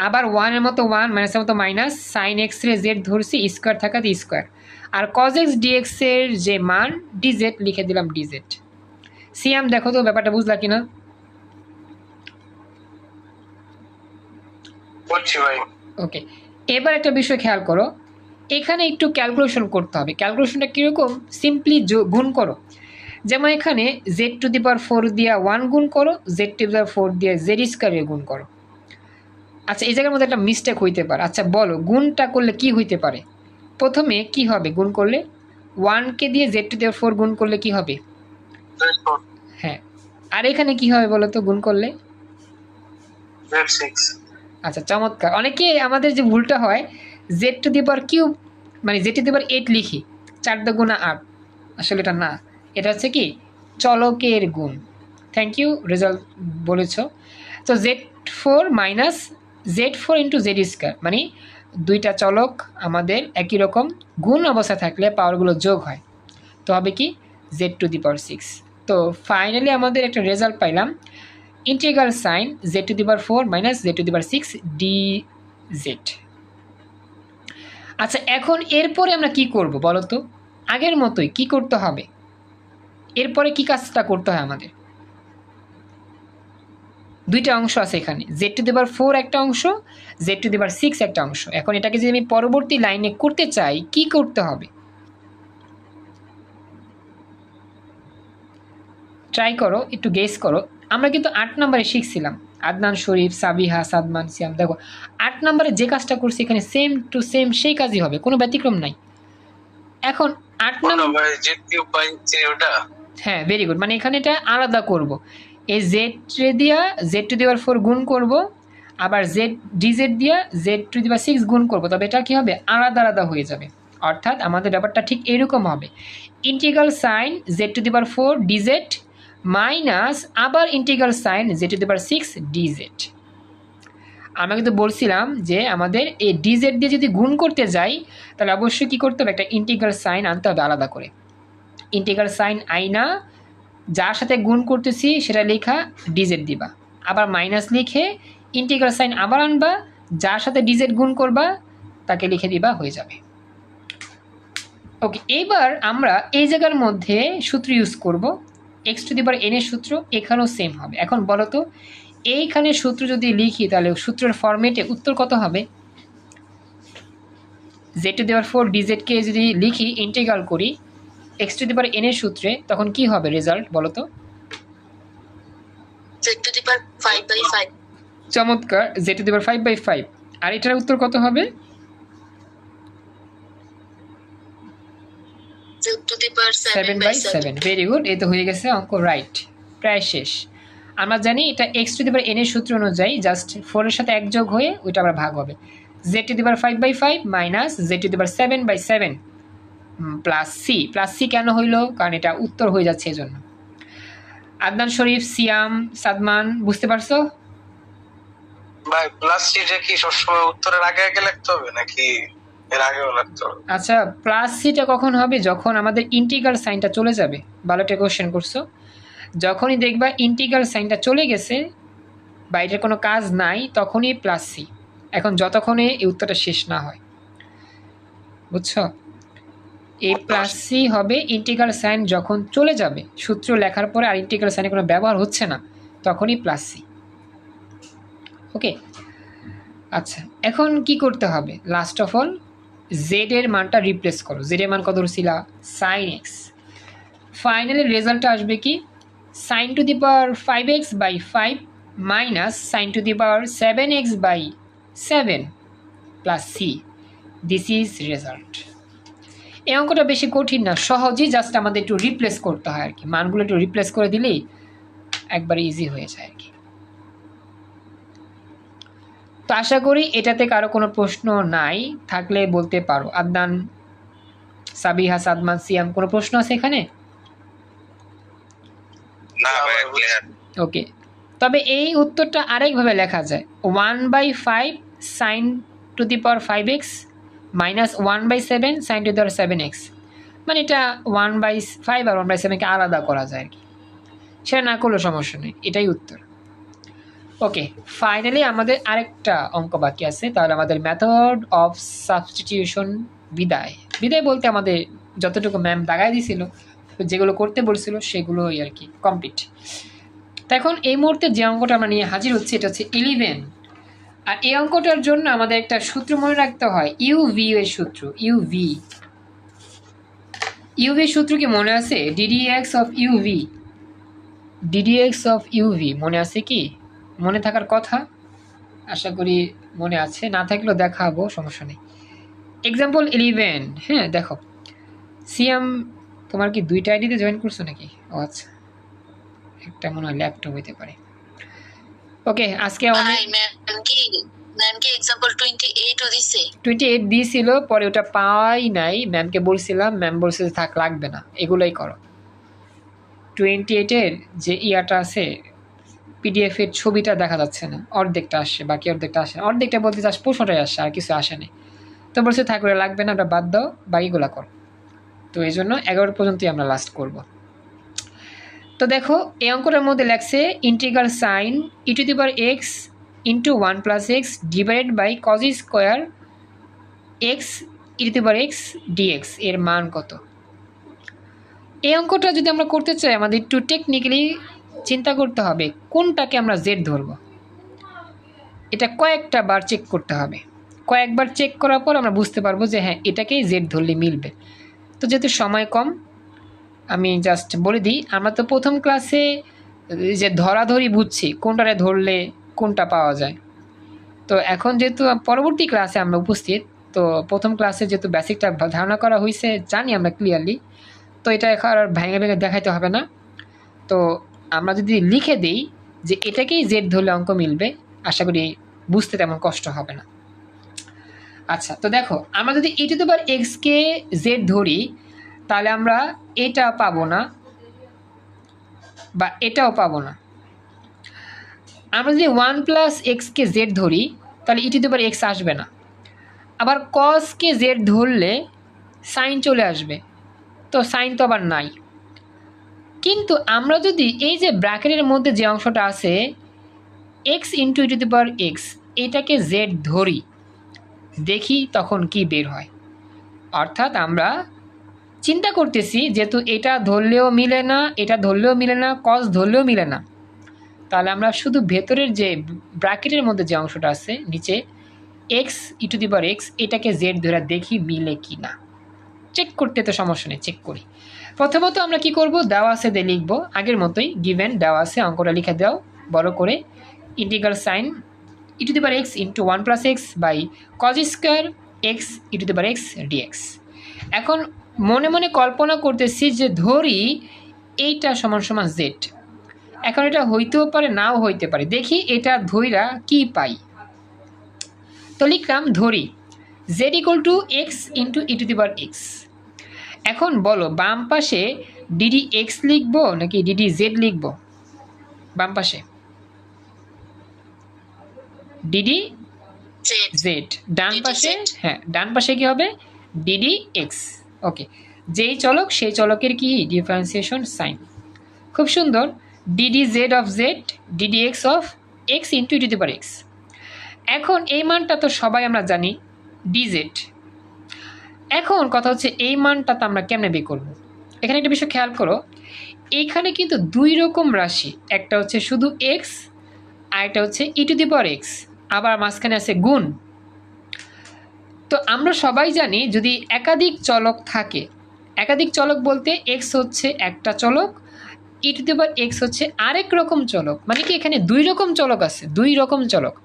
আবার ওয়ানের মতো ওয়ান, মাইনাসের মতো মাইনাস, সাইন এক্স রে জেড ধরছি, স্কোয়ার থাকাতে স্কোয়ার। আর কজ এক্স ডিএক্স এর যে মান ডিজেড লিখে দিলাম ডিজেড। সিয়াম দেখো তো ব্যাপারটা বুঝলা কিনা? বুঝছি ভাই। ওকে, এবার একটা বিষয় খেয়াল করো, এখানে একটু ক্যালকুলেশন করতে হবে। ক্যালকুলেশনটা কীরকম? সিম্পলি গুণ করো। যেমন এখানে জেড টু দি পাওয়ার 4 দিয়ে 1 গুণ করো, জেড টু দি পাওয়ার 4 দিয়ে জেড স্কোয়ারে গুণ করো। আচ্ছা, এই জায়গার মধ্যে একটা মিস্টেক হইতে পারে। আচ্ছা বলো, গুণটা করলে কি হইতে পারে? প্রথমে কি হবে গুণ করলে? 1কে দিয়ে জেড টু দি পাওয়ার 4 গুণ করলে কি হবে? হ্যাঁ, আর এখানে কি হবে বলো তো গুণ করলে? Z6। আচ্ছা, চমৎকার। অনেকে আমাদের যে ভুলটা হয়, Z to the power cube মানে জেড টু দি পাওয়ার 8 লিখি, 4 × 8। আসলে এটা না, এটা হচ্ছে কি চলকের গুণ। থ্যাংক ইউ, রেজাল্ট বলেছ। তো Z4 minus Z4 into Z square, মানে দুইটা চলক আমাদের একই রকম গুণ অবস্থা থাকলে পাওয়ারগুলো যোগ হয়, তো হবে কি জেড টু দি পাওয়ার 6। তো ফাইনালি আমাদের একটা রেজাল্ট পাইলাম, integral sign z to the power 4 minus z to the power 6 dz। আচ্ছা, এখন এরপরে আমরা কি করব বলো তো? আগের মতোই কি করতে হবে? এরপরে কি কাজটা করতে হয় আমাদের? দুইটা অংশ আছে এখানে, জেড টু দি পাওয়ার 4 একটা অংশ, জেড টু দি পাওয়ার 6 একটা অংশ। এখন এটাকে যদি আমি পরবর্তী লাইনে করতে চাই, কি করতে হবে? ট্রাই করো, একটু গেস করো। আমরা কিন্তু 8 নম্বরে শিখছিলাম, আদনান, শরীফ, সাবিহা, সাদমান, সিয়াম। দেখো 8 নম্বরে যে কাজটা করছি এখানে সেম টু সেম সেই কাজই হবে, কোনো ব্যতিক্রম নাই। এখন 8 নম্বর, ভাই Z³ বাই 3 ওটা। হ্যাঁ ভেরি গুড, মানে এখানে এটা আলাদা করব। এই জেড রে দিয়া জেড টু দি পাওয়ার 4 গুণ করব, আবার জেড ডিজেড দিয়া জেড টু দি পাওয়ার 6 গুণ করব, তবে এটা কি হবে আলাদা আলাদা হয়ে যাবে। অর্থাৎ আমাদের ব্যাপারটা ঠিক এরকম হবে, integral sign z to the power 4 dz minus আবার integral sign z to the power 6 dz. আমরা কিন্তু বলছিলাম যে আমাদের এই ডিজেড দিয়ে যদি গুণ করতে যাই, তাহলে অবশ্যই কী করতে হবে, একটা ইন্টিগ্রাল সাইন আনতে হবে আলাদা করে। ইন্টিগ্রাল সাইন আইনা যার সাথে গুণ করতেছি সেটা লেখা ডিজেড দিবা, আবার মাইনাস লিখে ইন্টিগ্রাল সাইন আবার আনবা, যার সাথে ডিজেড গুণ করবা তাকে লিখে দিবা, হয়ে যাবে। ওকে, এইবার আমরা এই জায়গার মধ্যে সূত্র ইউজ করব, x two the power n এর সূত্র, এখানেও সেম হবে। এখন বলো তো, এইখানে সূত্র যদি লিখি তাহলে সূত্রের ফরম্যাটে উত্তর কত হবে? জেড টু দি পাওয়ার 4 ডিজেডকে যদি লিখি ইন্টিগ্রাল করি x two the power n এর সূত্রে, তখন কি হবে রেজাল্ট বলো তো? Z to the power 5/5. চমৎকার, জেড টু দি পাওয়ার 5/5। আর এটার উত্তর কত হবে? Z to the power 7/7. 7/7। Very good, এই তো হয়ে গেছে অঙ্ক, রাইট, প্রায় শেষ। আমরা জানি এটা x two the power n এর সূত্র অনুযায়ী জাস্ট 4 এর সাথে 1 যোগ হয়ে ওইটা আবার ভাগ হবে। Z to the power 5/5 minus z to the power 7/7 plus c. Plus c কেন হইল? কারণ এটা উত্তর হয়ে যাচ্ছে এই জন্য। আদনান, শরীফ, সিয়াম, সাদমান, বুঝতে পারছো? ভাই প্লাস সিটা কি সবসময় উত্তরের আগে আগে লিখতে হবে নাকি এর আগেও লিখতে হবে? আচ্ছা, প্লাস সিটা কখন হবে? যখন আমাদের ইন্টিগ্রাল সাইনটা চলে যাবে। ভালো একটা কোশ্চেন করছো। যখনই দেখবা ইন্টিগ্রাল সাইনটা চলে গেছে বা এটার কোনো কাজ নাই, তখনই প্লাস সি। এখন যতক্ষণে এই উত্তরটা শেষ না হয়, বুঝছো? এই প্লাস সি হবে ইন্টিগ্রাল সাইন যখন চলে যাবে, সূত্র লেখার পরে আর ইন্টিগ্রাল সাইনের কোনো ব্যবহার হচ্ছে না, তখনই প্লাস সি। ওকে, আচ্ছা এখন কি করতে হবে? লাস্ট অফ অল জেড এর মানটা রিপ্লেস করো। জেড এর মান কত ছিল? Sine x. ফাইনালি রেজাল্টটা আসবে কি? Sine to the power 5x/5 minus sine to the power 7x/7 plus c. This is result. এই অঙ্কটা বেশি কঠিন না, সহজেই জাস্ট আমাদের একটু রিপ্লেস করতে হয় আর কি, মানগুলো একটু রিপ্লেস করে দিলেই একবারে ইজি হয়ে যায় আর কি। তো আশা করি এটাতে কারো কোনো প্রশ্ন নাই, থাকলে বলতে পারো। আদনান, সাবিহা, সাদমান, সিয়াম, কোনো প্রশ্ন আছে এখানে? না ভাই ক্লিয়ার। ওকে, তবে এই উত্তরটা আরেকভাবে লেখা যায় 1/5 sine to the power 5x minus 1/7 sine to the power 7x, মানে এটা 1/5 আর 1/7কে আলাদা করা যায় আর কি, সেটা না করলেও সমস্যা নেই, এটাই উত্তর। ওকে, ফাইনালি আমাদের আরেকটা অঙ্ক বাকি আছে, তাহলে আমাদের মেথড অফ সাবস্টিটিউশন বিদায় বলতে আমাদের যতটুকু ম্যাম দাগাই দিয়েছিল, যেগুলো করতে বলছিল সেগুলোই আর কি কমপ্লিট। তো এখন এই মুহূর্তে যে অঙ্কটা আমরা নিয়ে হাজির হচ্ছে এটা হচ্ছে 11, আর এই অঙ্কটার জন্য আমাদের একটা সূত্র মনে রাখতে হয়, ইউভি এর সূত্র। ইউভি সূত্র কি মনে আছে? ডিডিএক্স অফ ইউভি মনে আছে কি? মনে থাকার কথা, আশা করি মনে আছে, না থাকলেও দেখাবো, সমস্যা নেই। এক্সাম্পল 11, হ্যাঁ দেখো, সিয়াম তোমার কি 2টা আইডিতে জয়েন করছো নাকি? ও আচ্ছা, একটা মনে হয় ল্যাপটপ হইতে পারে। ওকে, আজকে ম্যাম কি एग्जांपल 28 ও দিছে? 28 দিয়েছিল, পরে ওটা পাই নাই, ম্যামকে বলছিলাম, ম্যাম বলছে থাক লাগবে না, এগুলোই করো। 28-এর যে ইয়াটা আছে পিডিএফ এর ছবিটা দেখা যাচ্ছে না, অর্ধেকটা আসছে, বাকি অর্ধেকটা আসে না। অর্ধেকটা বলতে জাস্ট প্রশ্নটাই আসছে, আর কিছু আসে না। তো বলছে থাক ওটা লাগবে না, ওটা বাদ দাও, বাকিগুলো করো। তো এই জন্য 11 পর্যন্তই আমরা লাস্ট করব। তো দেখো এই অঙ্কটার মধ্যে লেখছে integral sign e to the power x into 1 plus x divided by cos square x e to the power x dx এর মান কত? এই অঙ্কটা যদি আমরা করতে চাই আমাদের একটু টেকনিক্যালি চিন্তা করতে হবে কোনটাকে আমরা জেড ধরব। এটা কয়েকটা বার চেক করতে হবে, কয়েকবার চেক করার পর আমরা বুঝতে পারবো যে হ্যাঁ এটাকেই জেড ধরলে মিলবে। তো যেহেতু সময় কম, আমি জাস্ট বলে দিই, আমরা তো প্রথম ক্লাসে যে ধরাধরি বুঝছি কোনটারে ধরলে কোনটা পাওয়া যায়। তো এখন যেহেতু পরবর্তী ক্লাসে আমরা উপস্থিত, তো প্রথম ক্লাসে যেহেতু বেসিকটা ধারণা করা হয়েছে, জানি আমরা ক্লিয়ারলি, তো এটা এখন আর ভেঙে ভেঙে দেখাইতে হবে না। তো আমরা যদি লিখে দিই যে এটাকেই জেড ধরলে অঙ্ক মিলবে, আশা করি বুঝতে তেমন কষ্ট হবে না। আচ্ছা, তো দেখো আমরা যদি ই টু দি পাওয়ার এক্সকে জেড ধরি, তাহলে আমরা এটা পাবো না বা এটাও পাবো না। আমরা যদি 1 প্লাস এক্সকে জেড ধরি তাহলে ই টু দি পাওয়ার এক্স আসবে না। আবার কসকে জেড ধরলে সাইন চলে আসবে, তো সাইন তো আবার নাই। কিন্তু আমরা যদি এই যে ব্র্যাকেটের মধ্যে যে অংশটা আছে x into e to the power x, এটাকে জেড ধরি, দেখি তখন কি বের হয়। অর্থাৎ আমরা চিন্তা করতেছি যেহেতু এটা ধরলেও মিলে না, এটা ধরলেও মিলে না, কস ধরলেও মিলে না, তাহলে আমরা শুধু ভেতরের যে ব্র্যাকেটের মধ্যে যে অংশটা আছে নিচে x e to the power x, এটাকে জেড ধরে দেখি মিলে কি না। চেক করতে তো সমস্যা নেই, চেক করি। প্রথমত আমরা কি করব, দেওয়া আছে দিয়ে লিখবো, আগের মতোই গিভেন দেওয়া আছে অঙ্কটা লিখে দাও বড় করে, integral sign e to the power x into 1 plus x by cos square x e to the power x dx. এখন মনে মনে কল্পনা করতেছি যে ধরি এইটা সমান সমান জেড। এখন এটা হইতেও পারে নাও হইতে পারে, দেখি এটা ধইরা কি পাই। তো লিখলাম ধরি z equal two x into e to the power x. এখন বলো বাম পাশে ডিডি এক্স লিখবো নাকি ডিডি জেড লিখবো? বাম পাশে ডিডি জেড, ডান পাশে হ্যাঁ ডান পাশে কি হবে ডিডি এক্স। ওকে, যেই চলক সেই চলকের কি ডিফারেন্সিয়েশন সাইন। খুব সুন্দর, dd z of z dd x of x into e to the power x. এখন এই মানটা তো সবাই আমরা জানি ডিজেড। এখন কথা হচ্ছে এই মানটা তো আমরা কেমনে বের করব। এখানে একটা বিষয় খেয়াল করো, এইখানে কিন্তু দুই রকম রাশি, একটা হচ্ছে শুধু এক্স আর একটা হচ্ছে e to the power x, আবার মাঝখানে আছে গুণ। তো আমরা সবাই জানি যদি একাধিক চলক থাকে, একাধিক চলক বলতে এক্স হচ্ছে একটা চলক, ই টু দি পাওয়ার এক্স হচ্ছে আরেক রকম চলক, মানে কি এখানে দুই রকম চলক আছে, দুই রকম চলক।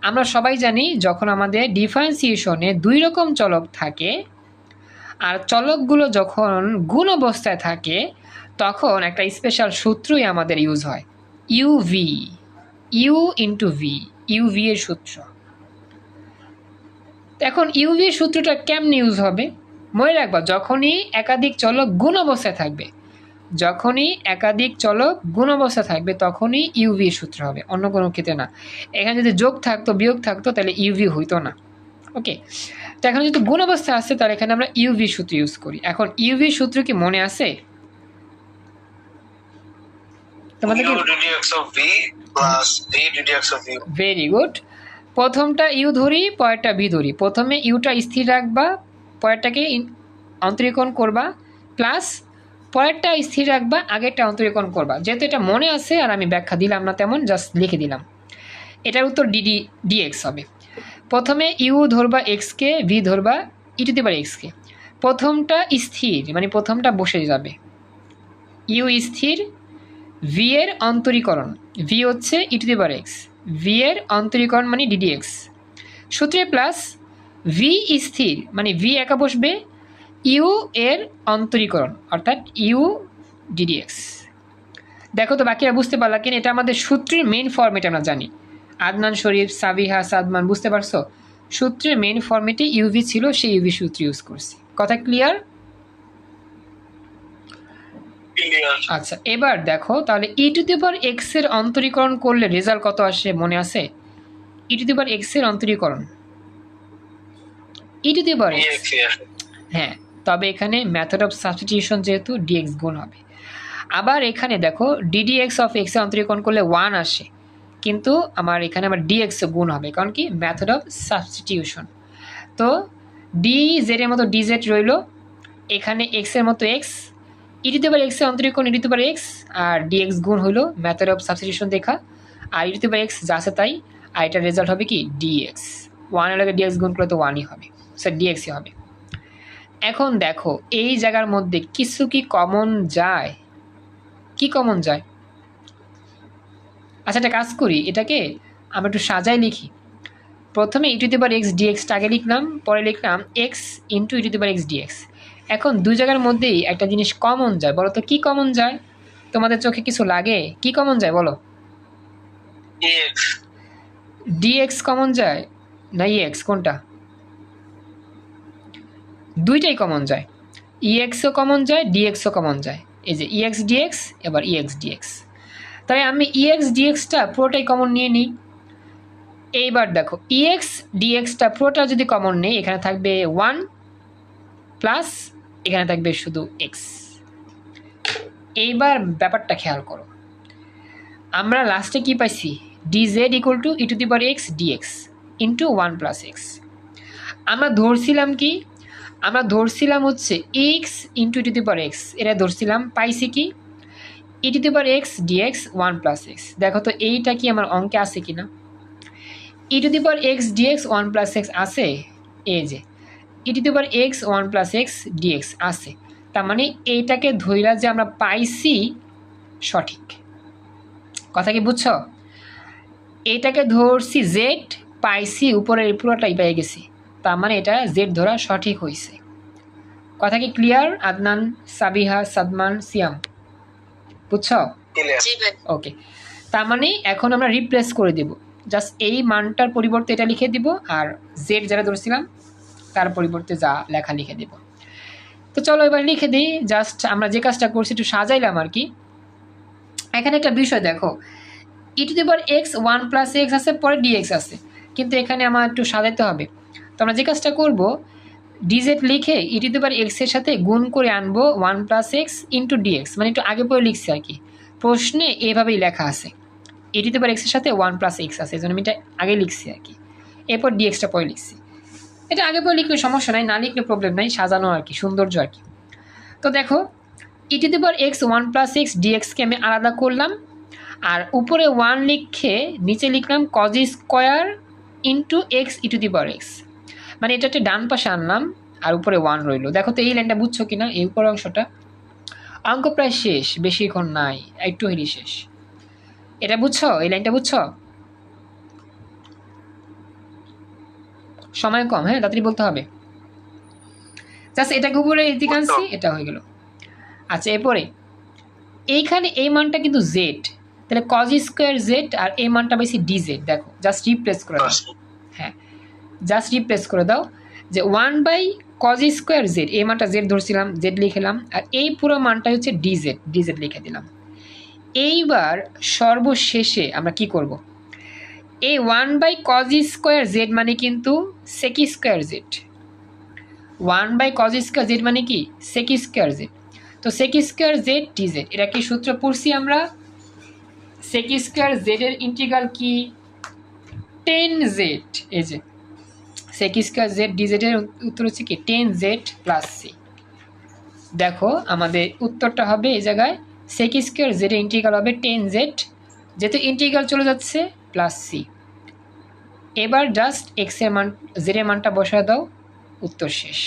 আমরা সবাই জানি যখন আমাদের ডিফারেন্সিয়েশনে দুই রকম চলক থাকে আর চলকগুলো যখন গুণ অবস্থায় থাকে তখন একটা স্পেশাল সূত্রই আমাদের ইউজ হয়, uv, u into v, uv এর সূত্র। এখন ইউভি এর সূত্রটা কেমনে ইউজ হবে মনে রাখবা, যখনই একাধিক চলক গুণ অবস্থায় থাকবে যখনই একাধিক চলক গুণ অবস্থা থাকবে তখনই ইউভি সূত্র হবে, অন্য কোনো ক্ষেত্রে না। এখানে যদি যোগ থাকতো বিয়োগ থাকতো তাহলে ইউভি হইতো না। ওকে, তো এখন যেহেতু গুণ অবস্থা আসছে তাহলে এখানে আমরা ইউভি সূত্র ইউজ করি। এখন ইউভি সূত্র কি মনে আছে তোমাদের? u ddx of v plus v ddx of u। Very good. প্রথমটা ইউ ধরি, পরেরটা ভি ধরি। প্রথমে ইউটা স্থির রাখবা, পরেরটাকে অন্তরীকরণ করবা, প্লাস পরেরটা স্থির রাখবা, আগেরটা অন্তরীকরণ করবা। যেহেতু এটা মনে আছে আর আমি ব্যাখ্যা দিলাম না তেমন, জাস্ট লিখে দিলাম। এটার উত্তর ডিএক্স হবে। প্রথমে ইউ ধরবা এক্সকে, ভি ধরবা ই টু দি পাওয়ার এক্সকে। প্রথমটা স্থির মানে প্রথমটা বসে যাবে, ইউ স্থির, ভি এর অন্তরীকরণ, ভি হচ্ছে e to the power x, v এর অন্তরীকরণ মানে ডিডিএক্স সূত্রে, প্লাস ভি স্থির মানে ভি একা বসবে, ইউ এর অন্তরীকরণ অর্থাৎ ইউ ডিডিএক্স। দেখো তো বাকিরা বুঝতে পারলা কিনা? এটা আমাদের সূত্রের মেইন ফর্মেট আমরা জানি। আদনান, শরীফ, সাবিহা, সাদমান, বুঝতে পারছো? সূত্রের মেইন ফর্মেটে ইউভি ছিল, সেই ইউভি সূত্র ইউজ করছি। কথা ক্লিয়ার? আচ্ছা, এবার দেখো তাহলে ই টু দি পাওয়ার এক্স এর অন্তরীকরণ করলে রেজাল্ট কত আসে মনে আছে? ই টু দি পাওয়ার এক্স এর অন্তরীকরণ e to the power x, হ্যাঁ, তবে এখানে মেথড অফ সাবস্টিটিউশন যেহেতু ডিএক্স গুণ হবে। আবার এখানে দেখো ডিডিএক্স অফ এক্স এর অন্তরীকরণ করলে 1 আসে, কিন্তু আমার এখানে আবার ডিএক্স গুণ হবে, কারণ কি মেথড অফ সাবস্টিটিউশন। তো ডি জেড এর মতো ডিজেড রইল, এখানে এক্স এর মতো x, e to the power x এর অন্তরীকরণ e to the power x, আর ডিএক্স গুণ হইল মেথড অফ সাবস্টিটিউশন দেখা, আর ই টু দি পাওয়ার এক্স যা আছে তাই, আর এটার রেজাল্ট হবে কি ডিএক্স। 1 এর আগে ডিএক্স গুণ করলে তো 1ই হবে, স্যার ডিএক্সই হবে। এখন দেখো এই জায়গার মধ্যে কিছু কি কমন যায়? কি কমন যায়? আচ্ছা, একটা কাজ করি, এটাকে আমরা একটু সাজায় লিখি। প্রথমে ই টু দি পাওয়ার এক্স ডিএক্সটা আগে লিখলাম, পরে লিখলাম x into e to the power x dx. এখন দুই জায়গার মধ্যেই একটা জিনিস কমন যায়, বলো তো কি কমন যায়? তোমাদের চোখে কিছু লাগে? কি কমন যায় বলো? ডিএক্স কমন যায় না ইএক্স? কোনটা? দুইটাই কমন যায়, ইএক্সও কমন যায়, ডিএক্সও কমন যায়। এই যে ইএক্স ডিএক্স, এবার ইএক্স ডিএক্স। তাই আমি ইএক্স ডিএক্সটা পুরোটাই কমন নিয়ে নিই। এইবার দেখো ইএক্স ডিএক্সটা পুরোটা যদি কমন নেই, এখানে থাকবে 1 প্লাস এখানে থাকবে শুধু এক্স। এইবার ব্যাপারটা খেয়াল করো, আমরা লাস্টে কি পাইছি? Dz equal to e to the power x dx into 1 plus x. আমরা ধরছিলাম কি? আমরা ধরছিলাম হচ্ছে x into e to the power x, এটা ধরছিলাম। পাইছি কি? E to the power x dx 1 plus x. দেখো তো এইটা কি আমার অঙ্কে আছে কি না? E to the power x dx 1 plus x আছে, এই যে e to the power x 1 plus x dx আছে। তার মানে এইটাকে ধইরা যে আমরা পাইছি সঠিক। কথা কি বুঝছো? এইটাকে ধরছি জেড, পাইছি উপরের পুরোটাই পেয়ে গেছি, তার মানে এটা জেড ধরা সঠিক হয়েছে। কথা কি ক্লিয়ার? আদনান, সাবিহা, সাদমান, সিয়াম, বুঝছো? জি ভাই। ওকে, তার মানে এখন আমরা রিপ্লেস করে দেব, জাস্ট এই মানটার পরিবর্তে এটা লিখে দিব, আর জেড যারা ধরছিলাম তার পরিবর্তে যা লেখা লিখে দেব। তো চলো এবার লিখে দিই। জাস্ট আমরা যে কাজটা করছি একটু সাজাইলাম আর কি। এখানে একটা বিষয় দেখো, e to the power x 1 plus x আছে, পরে ডিএক্স আছে, কিন্তু এখানে আমার একটু সাজাইতে হবে। তো আমরা যে কাজটা করব, ডিজেড লিখে ই টু দি পাওয়ার এক্স এর সাথে গুণ করে আনবো 1 প্লাস এক্স ইন্টু ডিএক্স, মানে একটু আগে পরে লিখছি আর কি, প্রশ্নে এইভাবেই লেখা আছে। ই টু দি পাওয়ার এক্সের সাথে 1 প্লাস এক্স আছে, এই জন্য আমি এটা আগে লিখছি আর কি, এরপর ডিএক্সটা পরে লিখছি। এটা আগে পরে লিখলে সমস্যা নাই, না লিখলে প্রবলেম নাই, সাজানো আর কি, সৌন্দর্য আর কি। তো দেখো e to the power x 1 plus x ডিএক্সকে আমি আলাদা করলাম, আর উপরে 1 লিখে নিচে লিখলাম cos square into x e to the power x, মানে এটা একটা ডান পাশে আনলাম আর উপরে 1 রইলো। দেখো তো এই লাইনটা বুঝছো কিনা? এই উপরের অংশটা অঙ্ক প্রায় শেষ, বেশিক্ষণ নাই, একটু হইলেই শেষ। এটা বুঝছো? এই লাইনটা বুঝছো? সময় কম, হ্যাঁ তাড়াতাড়ি বলতে হবে। জাস্ট এটাকে উপরে এদিকে আনছি, এটা হয়ে গেল। আচ্ছা, এরপরে এইখানে এই মানটা কিন্তু জেড, তাহলে কজ স্কোয়ার জেড, আর এই মানটা বেশি ডিজেড। দেখো জাস্ট রিপ্লেস করে দাও, হ্যাঁ জাস্ট রিপ্লেস করে দাও যে 1 বাই কজ স্কোয়ার জেড, এই মানটা জেড ধরছিলাম, জেড লিখলাম, আর এই পুরো মানটা হচ্ছে ডিজেড, ডিজেড লিখে দিলাম। এইবার সর্বশেষে আমরা কি করব, এই 1/cos স্কোয়ার জেড মানে কিন্তু sec square z, 1/cos square z মানে কি সেক স্কোয়ার জেড। তো সেক স্কোয়ার জেড ডিজেড, এটা কি সূত্র পড়ছি আমরা, সেক স্কোয়ার জেড এর ইন্টিগ্রাল কি 10z, এই যে সেক স্কোয়ার জেড ডিজেড এর উত্তর হচ্ছে কি 10z প্লাস সি। দেখো আমাদের উত্তরটা হবে এই জায়গায় সেক স্কোয়ার জেড এর ইন্টিগ্রাল হবে 10z, যেহেতু ইন্টিগ্রাল চলে যাচ্ছে প্লাস সি। এবার জাস্ট এক্স এর মান জেড এর মানটা বসা দাও, উত্তর শেষ।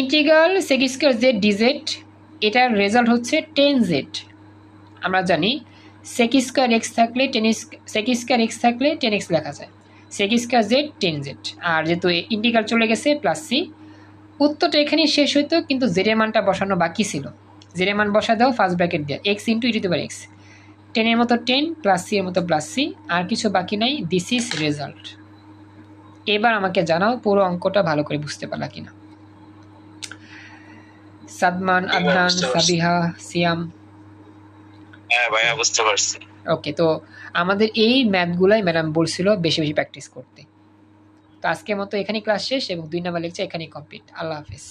Integral sec square z dz, এটার রেজাল্ট হচ্ছে 10z। আমরা জানি সেক স্কোয়ার এক্স থাকলে সেক স্কোয়ার এক্স থাকলে 10x লেখা যায়, সেক স্কোয়ার জেড 10z, আর যেহেতু ইন্টিগ্রাল চলে গেছে প্লাস সি। উত্তরটা এখানেই শেষ হইতো, কিন্তু জেডের মানটা বসানো বাকি ছিল। জেডের মান বসা দাও ফার্স্ট ব্র্যাকেট দিয়ে, x into e to the power x, 10 এর মতো 10 প্লাস সি এর মতো প্লাস সি, আর কিছু বাকি নাই। This is result. এবার আমাকে জানাও পুরো অঙ্কটা ভালো করে বুঝতে পারলা কিনা। সাদমান, আদনান, সাবিহা, সিয়াম। হ্যাঁ ভাইয়া বুঝতে পারছি। ওকে, তো আমাদের এই ম্যাথগুলাই ম্যাডাম বলছিল বেশি বেশি প্র্যাকটিস করতে। তো আজকের মতো এখানেই ক্লাস শেষ এবং 2 নম্বর লেকচার এখানেই কমপ্লিট। আল্লাহ হাফেজ।